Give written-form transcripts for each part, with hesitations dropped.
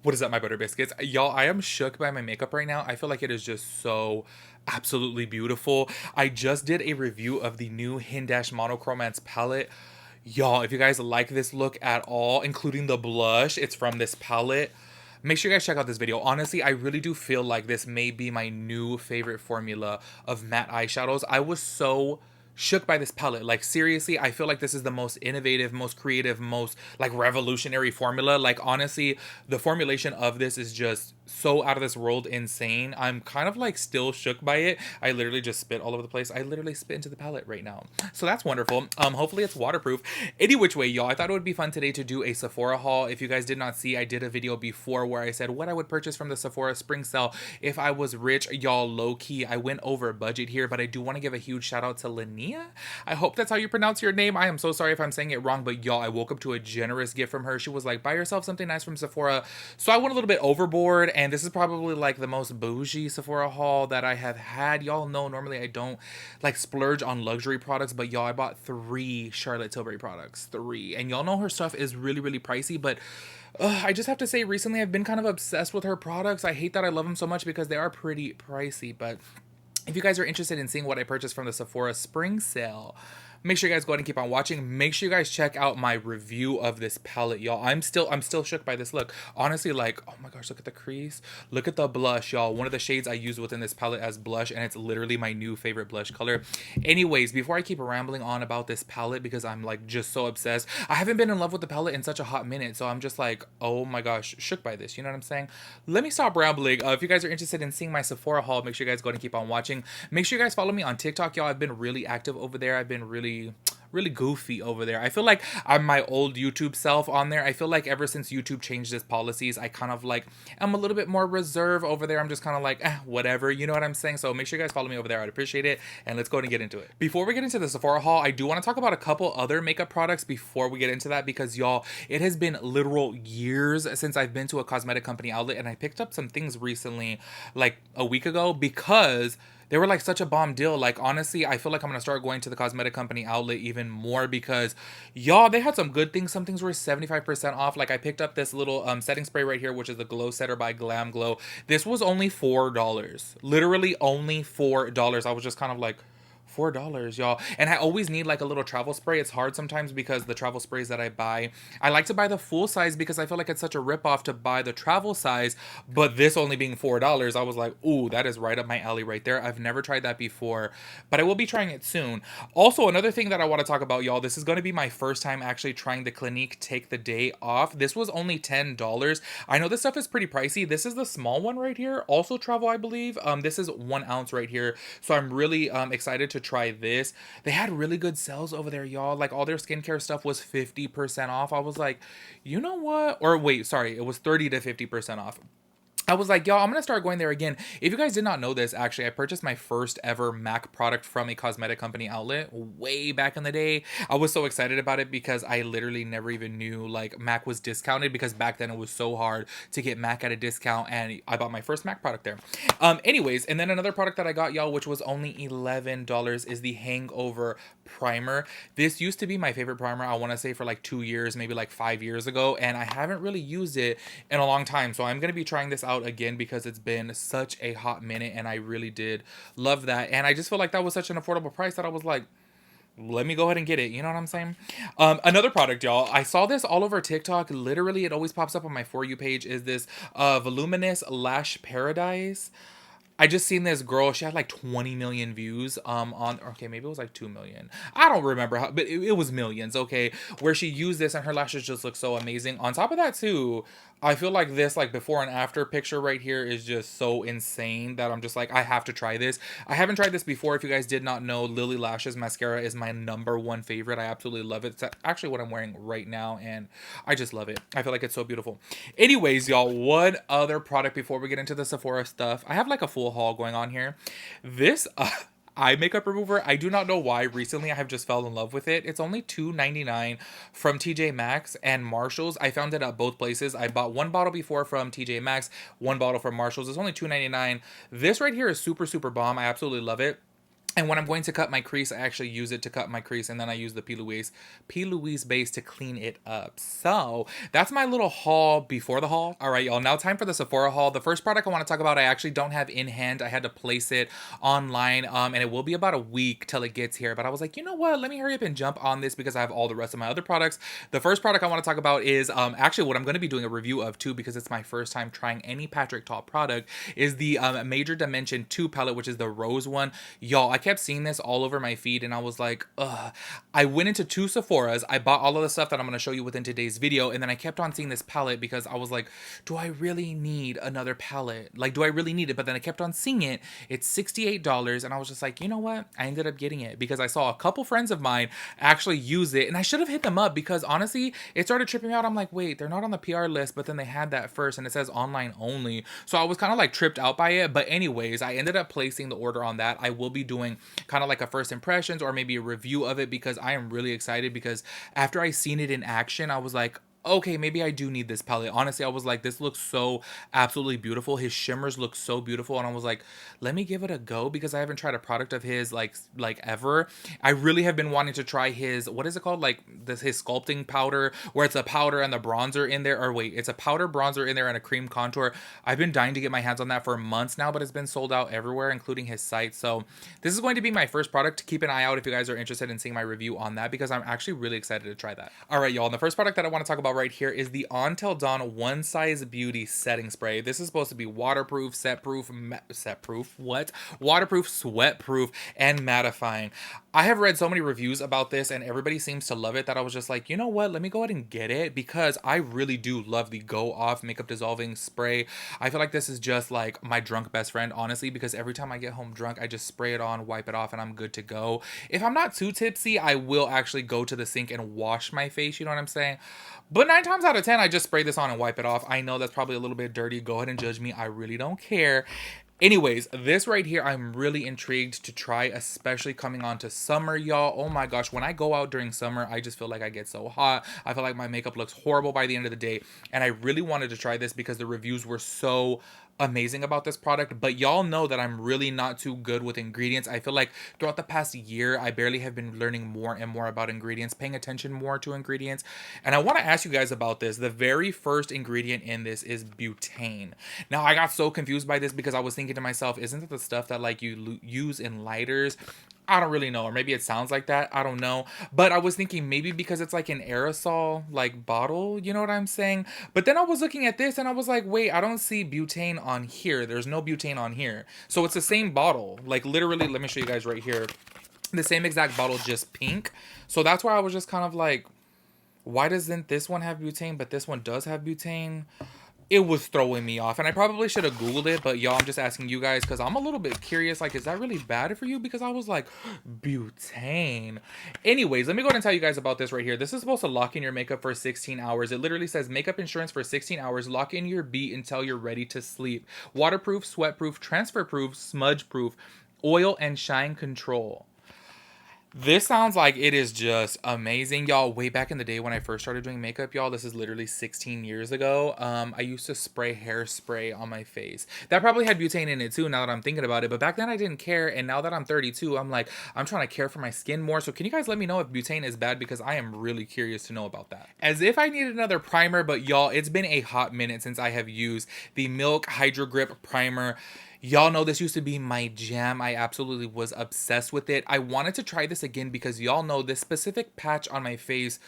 What is up, my butter biscuits? Y'all, I am shook by my makeup right now. I feel like it is just so absolutely beautiful. I just did a review of the new Hindash Monochromance palette. Y'all, if you guys like this look at all, including the blush, it's from this palette. Make sure you guys check out this video. Honestly, I really do feel like this may be my new favorite formula of matte eyeshadows. I was so shook by this palette. Like, seriously, I feel like this is the most innovative, most creative, most like revolutionary formula. Like, honestly, the formulation of this is just so out of this world insane. I'm kind of like still shook by it. I literally just spit all over the place. I literally spit into the palette right now, so that's wonderful. Hopefully it's waterproof. Any which way, y'all, I thought it would be fun today to do a Sephora haul. If you guys did not see, I did a video before where I said what I would purchase from the Sephora spring sale if I was rich. Y'all, low-key, I went over budget here, but I do want to give a huge shout out to Linnea. I hope that's how you pronounce your name. I am so sorry if I'm saying it wrong, but y'all, I woke up to a generous gift from her. She was like, buy yourself something nice from Sephora. So I went a little bit overboard, and this is probably like the most bougie Sephora haul that I have had. Y'all know normally I don't like splurge on luxury products, but y'all, I bought 3 Charlotte Tilbury products. 3. And y'all know her stuff is really, really pricey, but I just have to say recently I've been kind of obsessed with her products. I hate that I love them so much because they are pretty pricey, but if you guys are interested in seeing what I purchased from the Sephora spring sale, make sure you guys go ahead and keep on watching. Make sure you guys check out my review of this palette, y'all. I'm still shook by this look. Honestly, like, oh my gosh, look at the crease. Look at the blush, y'all. One of the shades I use within this palette as blush, and it's literally my new favorite blush color. Anyways, before I keep rambling on about this palette, because I'm like just so obsessed. I haven't been in love with the palette in such a hot minute, so I'm just like, oh my gosh, shook by this. You know what I'm saying? Let me stop rambling. If you guys are interested in seeing my Sephora haul, make sure you guys go ahead and keep on watching. Make sure you guys follow me on TikTok, y'all. I've been really active over there. I've been really goofy over there. I feel like I'm my old YouTube self on there. I feel like ever since YouTube changed its policies, I kind of like I'm a little bit more reserved over there. I'm just kind of like, whatever, you know what I'm saying? So make sure you guys follow me over there. I'd appreciate it. And let's go ahead and get into it. Before we get into the Sephora haul, I do want to talk about a couple other makeup products before we get into that, because y'all, it has been literal years since I've been to a Cosmetic Company outlet, and I picked up some things recently, like a week ago, because they were like such a bomb deal. Like, honestly, I feel like I'm gonna start going to the Cosmetic Company outlet even more, because y'all, they had some good things. Some things were 75% off. Like, I picked up this little setting spray right here, which is the Glow Setter by Glam Glow. This was only $4. Literally only $4. I was just kind of like, $4, y'all. And I always need like a little travel spray. It's hard sometimes because the travel sprays that I buy, I like to buy the full size because I feel like it's such a ripoff to buy the travel size. But this only being $4, I was like, ooh, that is right up my alley right there. I've never tried that before, but I will be trying it soon. Also, another thing that I want to talk about, y'all, this is going to be my first time actually trying the Clinique Take the Day Off. This was only $10. I know this stuff is pretty pricey. This is the small one right here. Also travel, I believe. This is 1 ounce right here. So I'm really excited to try this. They had really good sales over there, y'all. Like, all their skincare stuff was 50% off. I was like, you know what? Or wait, sorry, it was 30 to 50% off. I was like, y'all, I'm going to start going there again. If you guys did not know this, actually, I purchased my first ever MAC product from a Cosmetic Company outlet way back in the day. I was so excited about it because I literally never even knew, like, MAC was discounted, because back then it was so hard to get MAC at a discount, and I bought my first MAC product there. Anyways, and then another product that I got, y'all, which was only $11, is the Hangover Primer. This used to be my favorite primer, I want to say, for like 2 years, maybe like 5 years ago, and I haven't really used it in a long time. So I'm going to be trying this out again because it's been such a hot minute, and I really did love that. And I just feel like that was such an affordable price that I was like, let me go ahead and get it. You know what I'm saying? Another product, y'all, I saw this all over TikTok. Literally, it always pops up on my For You page, is this Voluminous Lash Paradise. I just seen this girl, she had like 20 million views on, okay, maybe it was like 2 million. I don't remember how, but it was millions, okay, where she used this and her lashes just look so amazing. On top of that too, I feel like this like before and after picture right here is just so insane that I'm just like, I have to try this. I haven't tried this before. If you guys did not know, Lily Lashes mascara is my #1 favorite. I absolutely love it. It's actually what I'm wearing right now, and I just love it. I feel like it's so beautiful. Anyways, y'all, one other product before we get into the Sephora stuff. I have like a full haul going on here. This eye makeup remover, I do not know why recently I have just fell in love with it. It's only $2.99 from TJ Maxx and Marshalls. I found it at both places. I bought 1 bottle before from TJ Maxx, 1 bottle from Marshalls. It's only $2.99. This right here is super bomb. I absolutely love it. And when I'm going to cut my crease, I actually use it to cut my crease, and then I use the P. Louise base to clean it up. So that's my little haul before the haul. All right, y'all, now time for the Sephora haul. The first product I want to talk about, I actually don't have in hand. I had to place it online, and it will be about a week till it gets here. But I was like, you know what? Let me hurry up and jump on this because I have all the rest of my other products. The first product I want to talk about is actually what I'm going to be doing a review of too, because it's my first time trying any Patrick Ta product, is the Major Dimension 2 palette, which is the rose one. Y'all, I kept seeing this all over my feed and I was like, ugh. I went into 2 Sephoras. I bought all of the stuff that I'm going to show you within today's video. And then I kept on seeing this palette because I was like, do I really need another palette? Like, do I really need it? But then I kept on seeing it. It's $68. And I was just like, you know what? I ended up getting it because I saw a couple friends of mine actually use it. And I should have hit them up because honestly, it started tripping me out. I'm like, wait, they're not on the PR list, but then they had that first and it says online only. So I was kind of like tripped out by it. But anyways, I ended up placing the order on that. I will be doing kind of like a first impressions or maybe a review of it because I am really excited, because after I seen it in action, I was like, okay, maybe I do need this palette. Honestly, I was like, this looks so absolutely beautiful. His shimmers look so beautiful. And I was like, let me give it a go because I haven't tried a product of his like ever. I really have been wanting to try his, what is it called? Like his sculpting powder, where it's a powder and the bronzer in there. Or wait, it's a powder bronzer in there and a cream contour. I've been dying to get my hands on that for months now, but it's been sold out everywhere, including his site. So this is going to be my first product. Keep an eye out if you guys are interested in seeing my review on that, because I'm actually really excited to try that. All right, y'all. And the first product that I want to talk about right here is the Until Dawn One Size Beauty Setting Spray. This is supposed to be waterproof, waterproof, sweat-proof, and mattifying. I have read so many reviews about this and everybody seems to love it that I was just like, you know what? Let me go ahead and get it because I really do love the Go Off Makeup Dissolving Spray. I feel like this is just like my drunk best friend, honestly, because every time I get home drunk, I just spray it on, wipe it off, and I'm good to go. If I'm not too tipsy, I will actually go to the sink and wash my face, you know what I'm saying? But 9 times out of 10, I just spray this on and wipe it off. I know that's probably a little bit dirty. Go ahead and judge me. I really don't care. Anyways, this right here, I'm really intrigued to try, especially coming on to summer, y'all. Oh my gosh, when I go out during summer, I just feel like I get so hot. I feel like my makeup looks horrible by the end of the day. And I really wanted to try this because the reviews were so amazing about this product. But y'all know that I'm really not too good with ingredients. I feel like throughout the past year, I barely have been learning more and more about ingredients, paying attention more to ingredients. And I want to ask you guys about this. The very first ingredient in this is butane. Now, I got so confused by this because I was thinking to myself, isn't it the stuff that like you use in lighters? I don't really know, or maybe it sounds like that. I don't know. But I was thinking maybe because it's like an aerosol like bottle, you know what I'm saying? But then I was looking at this and I was like, wait, I don't see butane on here. There's no butane on here. So it's the same bottle. Like literally, let me show you guys right here. The same exact bottle, just pink. So that's why I was just kind of like, why doesn't this one have butane, but this one does have butane? It was throwing me off, and I probably should have Googled it, but y'all, I'm just asking you guys because I'm a little bit curious. Like, is that really bad for you? Because I was like, butane. Anyways, let me go ahead and tell you guys about this right here. This is supposed to lock in your makeup for 16 hours. It literally says makeup insurance for 16 hours. Lock in your beat until you're ready to sleep. Waterproof, sweat-proof, transfer-proof, smudge-proof, oil and shine control. This sounds like it is just amazing, y'all. Way back in the day when I first started doing makeup, y'all, this is literally 16 years ago. I used to spray hairspray on my face. That probably had butane in it too, now that I'm thinking about it. But back then I didn't care, and now that I'm 32, I'm like, I'm trying to care for my skin more. So can you guys let me know if butane is bad? Because I am really curious to know about that. As if I need another primer, but y'all, it's been a hot minute since I have used the Milk Hydra Grip Primer. Y'all know this used to be my jam. I absolutely was obsessed with it. I wanted to try this again because y'all know this specific patch on my face,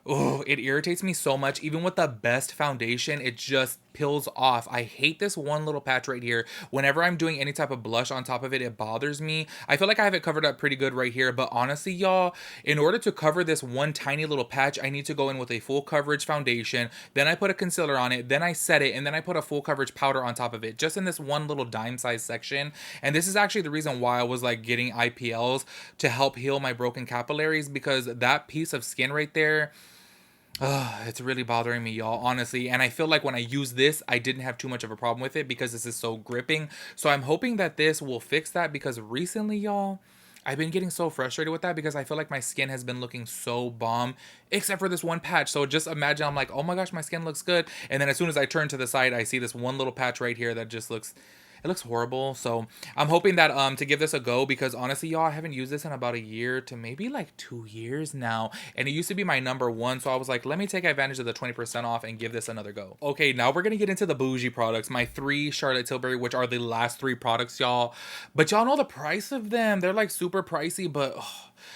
oh, it irritates me so much. Even with the best foundation, it just peels off. I hate this one little patch right here. Whenever I'm doing any type of blush on top of it, it bothers me. I feel like I have it covered up pretty good right here, but honestly, y'all, in order to cover this one tiny little patch, I need to go in with a full coverage foundation, then I put a concealer on it, then I set it, and then I put a full coverage powder on top of it, just in this one little dime size section. And this is actually the reason why I was like getting IPLs to help heal my broken capillaries, because that piece of skin right there, it's really bothering me, y'all, honestly. And I feel like when I use this, I didn't have too much of a problem with it because this is so gripping. So I'm hoping that this will fix that, because recently, y'all, I've been getting so frustrated with that because I feel like my skin has been looking so bomb, except for this one patch. So just imagine, I'm like, oh my gosh, my skin looks good. And then as soon as I turn to the side, I see this one little patch right here that just looks, It looks horrible. So I'm hoping that to give this a go, because honestly, y'all, I haven't used this in about a year to maybe like 2 years now. And it used to be my number one. So I was like, let me take advantage of the 20% off and give this another go. Okay, now we're gonna get into the bougie products. My three Charlotte Tilbury, which are the last three products, y'all. But y'all know the price of them. They're like super pricey, but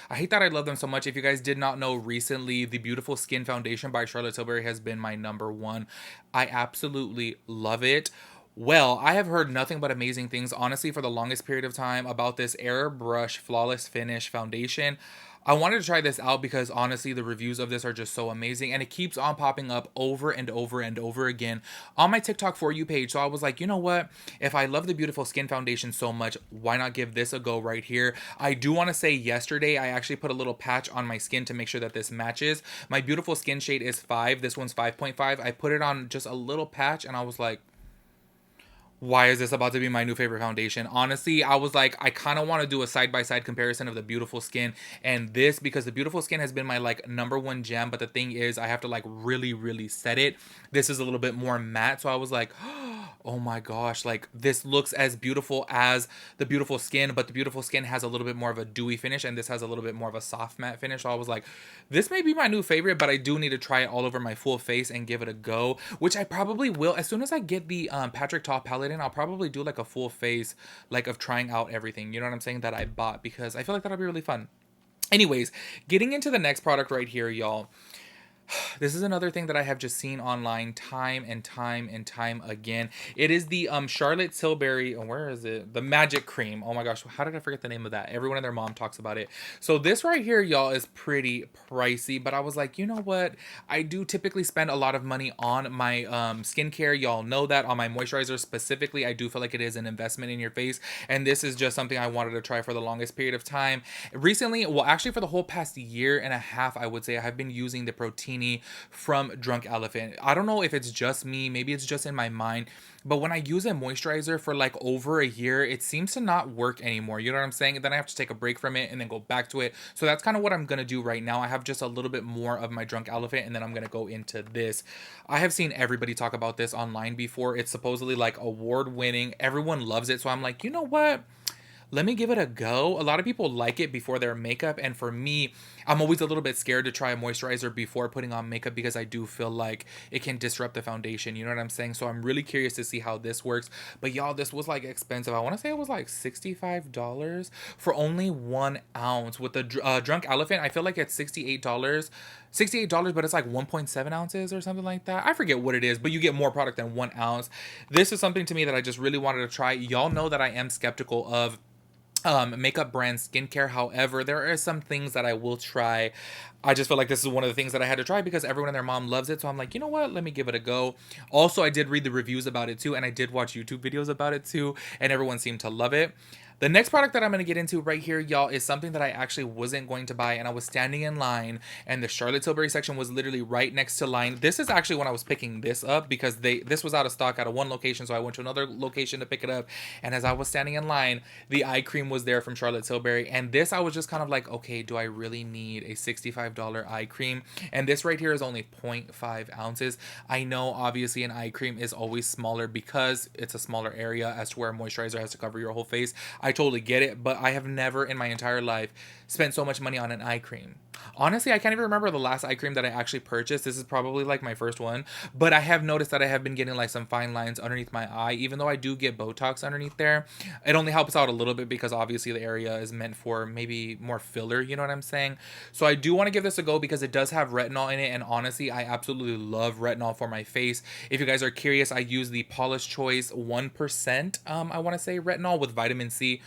I hate that I love them so much. If you guys did not know, recently the Beautiful Skin Foundation by Charlotte Tilbury has been my number one. I absolutely love it. Well, I have heard nothing but amazing things, honestly, for the longest period of time about this Airbrush Flawless Finish Foundation. I wanted to try this out because honestly, the reviews of this are just so amazing, and it keeps on popping up over and over and over again on my TikTok For You page. So I was like, you know what? If I love the Beautiful Skin Foundation so much, why not give this a go right here? I do want to say yesterday, I actually put a little patch on my skin to make sure that this matches. My Beautiful Skin shade is 5. This one's 5.5. I put it on just a little patch, and I was like, why is this about to be my new favorite foundation? Honestly, I was like, I kind of want to do a side-by-side comparison of the Beautiful Skin and this, because the Beautiful Skin has been my like number one gem, but the thing is I have to like really set it. This is a little bit more matte, so I was like, oh my gosh, like this looks as beautiful as the Beautiful Skin, but the Beautiful Skin has a little bit more of a dewy finish and this has a little bit more of a soft matte finish. So I was like, this may be my new favorite, but I do need to try it all over my full face and give it a go, which I probably will as soon as I get the Patrick Ta palette in. I'll probably do like a full face like of trying out everything, you know what I'm saying, that I bought, because I feel like that'll be really fun. Anyways, getting into the next product right here, y'all. This is another thing that I have just seen online time and time again. It is the Charlotte Tilbury, oh, where is it? The Magic Cream. Oh my gosh, how did I forget the name of that? Everyone and their mom talks about it. So this right here, y'all, is pretty pricey, but I was like, you know what? I do typically spend a lot of money on my skincare. Y'all know that. On my moisturizer specifically, I do feel like it is an investment in your face, and this is just something I wanted to try for the longest period of time. Recently, well, actually for the whole past year and a half, I would say, I have been using the Protini from Drunk Elephant. I don't know if it's just me, maybe it's just in my mind, but when I use a moisturizer for like over a year, it seems to not work anymore. You know what I'm saying? And then I have to take a break from it and then go back to it. So that's kind of what I'm going to do right now. I have just a little bit more of my Drunk Elephant, and then I'm going to go into this. I have seen everybody talk about this online before. It's supposedly like award winning. Everyone loves it. So I'm like, you know what? Let me give it a go. A lot of people like it before their makeup, and for me, I'm always a little bit scared to try a moisturizer before putting on makeup because I do feel like it can disrupt the foundation, you know what I'm saying? So I'm really curious to see how this works. But y'all, this was like expensive. I want to say it was like $65 for only 1 ounce. With the Drunk Elephant, I feel like it's $68, but it's like 1.7 ounces or something like that. I forget what it is, but you get more product than 1 ounce. This is something to me that I just really wanted to try. Y'all know that I am skeptical of makeup brand skincare. However, there are some things that I will try. I just feel like this is one of the things that I had to try because everyone and their mom loves it. So I'm like, you know what? Let me give it a go. Also, I did read the reviews about it too, and I did watch YouTube videos about it too, and everyone seemed to love it. The next product that I'm going to get into right here, y'all, is something that I actually wasn't going to buy, and I was standing in line, and the Charlotte Tilbury section was literally right next to line. This is actually when I was picking this up because this was out of stock at one location, so I went to another location to pick it up, and as I was standing in line, the eye cream was there from Charlotte Tilbury, and this I was just kind of like, okay, do I really need a $65 eye cream? And this right here is only 0.5 ounces. I know obviously an eye cream is always smaller because it's a smaller area as to where moisturizer has to cover your whole face. I totally get it, but I have never in my entire life spent so much money on an eye cream. Honestly, I can't even remember the last eye cream that I actually purchased. This is probably like my first one, but I have noticed that I have been getting like some fine lines underneath my eye, even though I do get Botox underneath there. It only helps out a little bit because obviously the area is meant for maybe more filler, you know what I'm saying? So I do want to give this a go because it does have retinol in it, and honestly, I absolutely love retinol for my face. If you guys are curious, I use the Paula's Choice 1%, I want to say retinol with vitamin C.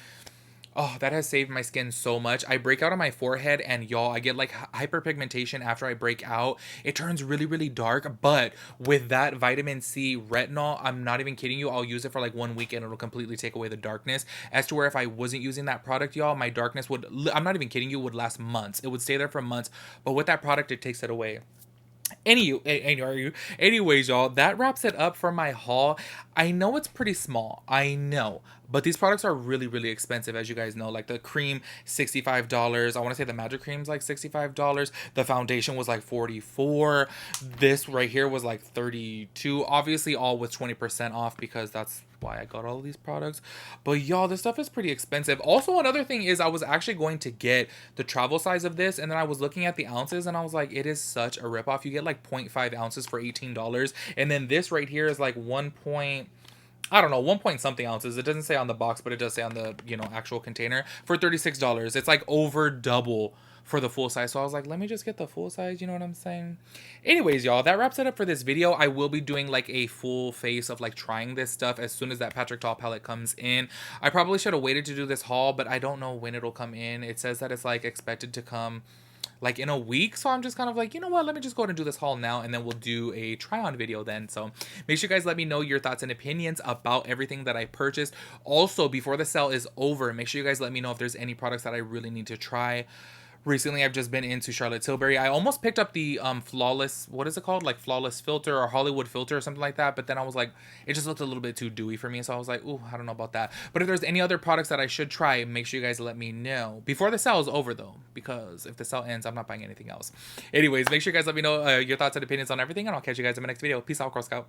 Oh, that has saved my skin so much. I break out on my forehead, and y'all, I get like hyperpigmentation after I break out. It turns really dark, but with that vitamin C retinol, I'm not even kidding you, I'll use it for like 1 week and it'll completely take away the darkness. As to where if I wasn't using that product, y'all, my darkness would, I'm not even kidding you, would last months. It would stay there for months, but with that product, it takes it away. Anyways, y'all, that wraps it up for my haul. I know it's pretty small, I know, but these products are really expensive, as you guys know. Like the cream, $65. I want to say the Magic Cream's like $65. The foundation was like $44. This right here was like $32. Obviously, all with 20% off because that's why I got all of these products. But y'all, this stuff is pretty expensive. Also, another thing is I was actually going to get the travel size of this, and then I was looking at the ounces and I was like, it is such a ripoff. You get like 0.5 ounces for $18, and then this right here is like 1 point, I don't know, 1 point something ounces. It doesn't say on the box, but it does say on the, actual container for $36. It's like over double for the full size. So I was like, let me just get the full size. You know what I'm saying? Anyways, y'all, that wraps it up for this video. I will be doing like a full face of like trying this stuff as soon as that Patrick Ta palette comes in. I probably should have waited to do this haul, but I don't know when it'll come in. It says that it's like expected to come like in a week, so I'm just kind of like, you know what, let me just go ahead and do this haul now, and then we'll do a try on video then. So make sure you guys let me know your thoughts and opinions about everything that I purchased. Also, before the sale is over, make sure you guys let me know if there's any products that I really need to try. Recently, I've just been into Charlotte Tilbury. I almost picked up the flawless, what is it called, like flawless filter or Hollywood filter or something like that, but then I was like, it just looked a little bit too dewy for me, so I was like, ooh, I don't know about that. But if there's any other products that I should try, make sure you guys let me know before the sale is over, though, because if the sale ends, I'm not buying anything else. Anyways, make sure you guys let me know your thoughts and opinions on everything, and I'll catch you guys in my next video. Peace out, Girl Scout.